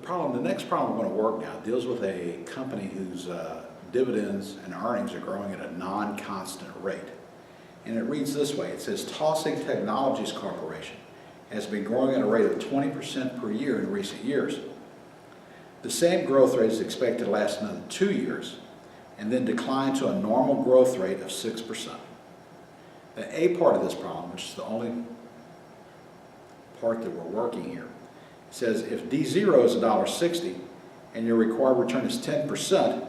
The next problem we're going to work now deals with a company whose dividends and earnings are growing at a non-constant rate. And it reads this way. It says, Tossing Technologies Corporation has been growing at a rate of 20% per year in recent years. The same growth rate is expected to last another 2 years and then decline to a normal growth rate of 6%. The A part of this problem, which is the only part that we're working here, says if D0 is $1.60 and your required return is 10%,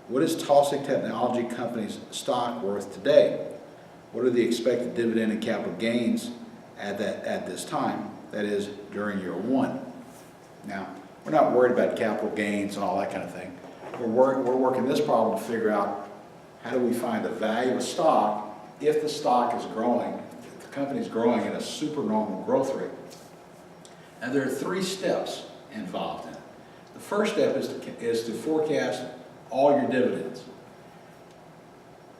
what is Tossing Technology Company's stock worth today? What are the expected dividend and capital gains at this time, that is, during year one? Now, we're not worried about capital gains and all that kind of thing. We're working this problem to figure out how do we find the value of stock if the stock is growing, if the company is growing at a supernormal growth rate. Now, there are 3 steps involved in it. The first step is to forecast all your dividends.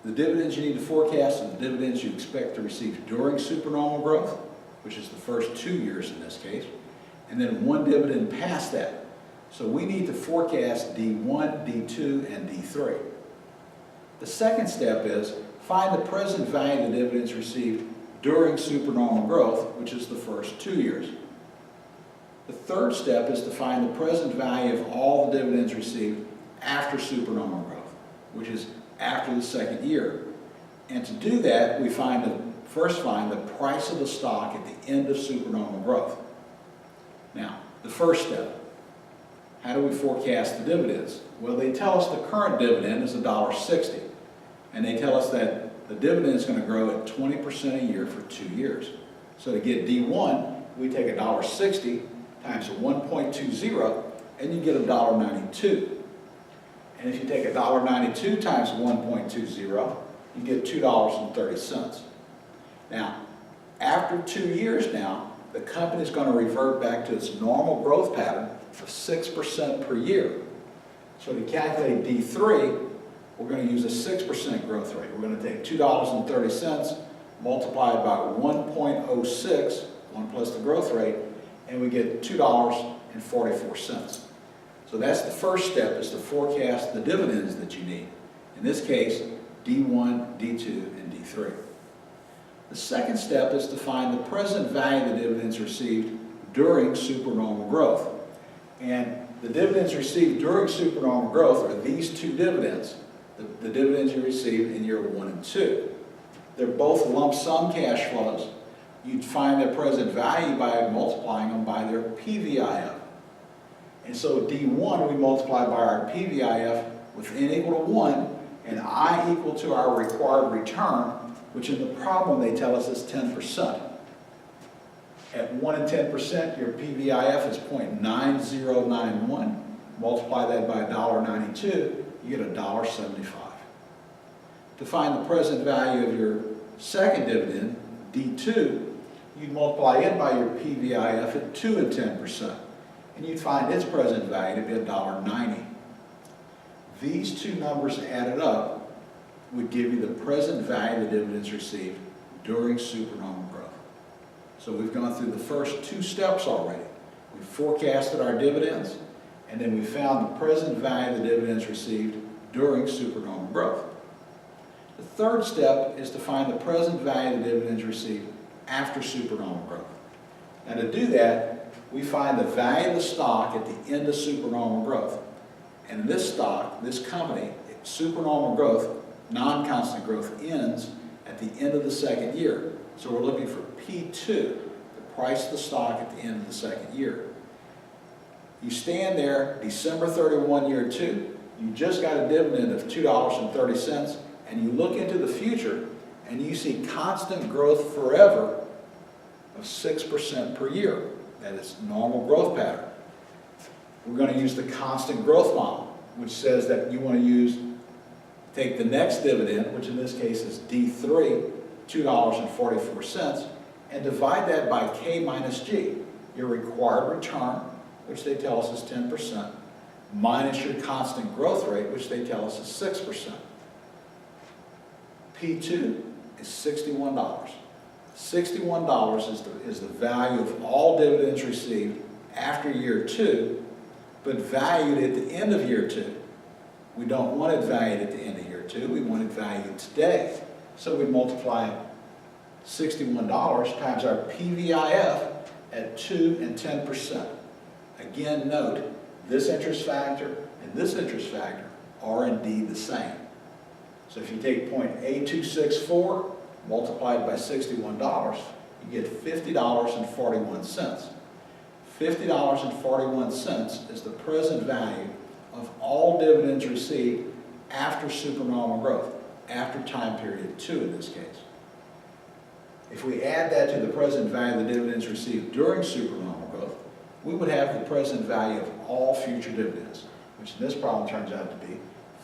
The dividends you need to forecast are the dividends you expect to receive during supernormal growth, which is the first 2 years in this case, and then 1 dividend past that. So we need to forecast D1, D2, and D3. The second step is find the present value of the dividends received during supernormal growth, which is the first 2 years. The third step is to find the present value of all the dividends received after supernormal growth, which is after the second year. And to do that, we first find the price of the stock at the end of supernormal growth. Now, the first step, how do we forecast the dividends? Well, they tell us the current dividend is $1.60, and they tell us that the dividend is going to grow at 20% a year for 2 years. So to get D1, we take $1.60 times 1.20, and you get $1.92. And if you take $1.92 times 1.20, you get $2.30. Now, after 2 years now, the company is going to revert back to its normal growth pattern of 6% per year. So to calculate D3, we're going to use a 6% growth rate. We're going to take $2.30, multiply it by 1.06, 1 plus the growth rate, and we get $2.44. So that's the first step, is to forecast the dividends that you need. In this case, D1, D2, and D3. The second step is to find the present value of the dividends received during supernormal growth. And the dividends received during supernormal growth are these 2 dividends, the dividends you receive in year 1 and 2. They're both lump sum cash flows. You'd find their present value by multiplying them by their PVIF. And so D1 we multiply by our PVIF with N equal to 1 and I equal to our required return, which in the problem they tell us is 10%. At 1 and 10%, your PVIF is 0.9091. Multiply that by $1.92, you get $1.75. To find the present value of your second dividend, D2, you'd multiply it by your PVIF at 2 and 10%. And you'd find its present value to be $1.90. These 2 numbers added up would give you the present value of the dividends received during supernormal growth. So we've gone through the first 2 steps already. We forecasted our dividends, and then we found the present value of the dividends received during supernormal growth. The third step is to find the present value of the dividends received after supernormal growth. Now to do that, we find the value of the stock at the end of supernormal growth. And this stock, this company, supernormal growth, non-constant growth, ends at the end of the second year. So we're looking for P2, the price of the stock at the end of the second year. You stand there, December 31, year 2, you just got a dividend of $2.30, and you look into the future, and you see constant growth forever of 6% per year. That is normal growth pattern. We're going to use the constant growth model, which says that you want to take the next dividend, which in this case is D3, $2.44, and divide that by K minus G, your required return, which they tell us is 10%, minus your constant growth rate, which they tell us is 6%. P2 is $61. $61 is the value of all dividends received after year 2 but valued at the end of year 2. We don't want it valued at the end of year 2, we want it valued today. So we multiply $61 times our PVIF at 2 and 10%. Again, note, this interest factor and this interest factor are indeed the same. So if you take point A264 multiplied by $61, you get $50.41. $50.41 is the present value of all dividends received after supernormal growth, after time period 2 in this case. If we add that to the present value of the dividends received during supernormal growth, we would have the present value of all future dividends, which in this problem turns out to be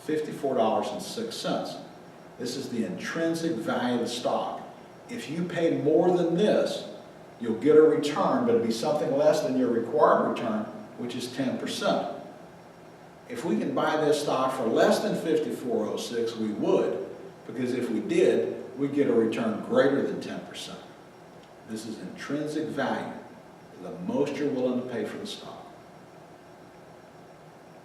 $54.06. This is the intrinsic value of the stock. If you pay more than this, you'll get a return, but it'll be something less than your required return, which is 10%. If we can buy this stock for less than $54.06, we would, because if we did, we'd get a return greater than 10%. This is intrinsic value, the most you're willing to pay for the stock.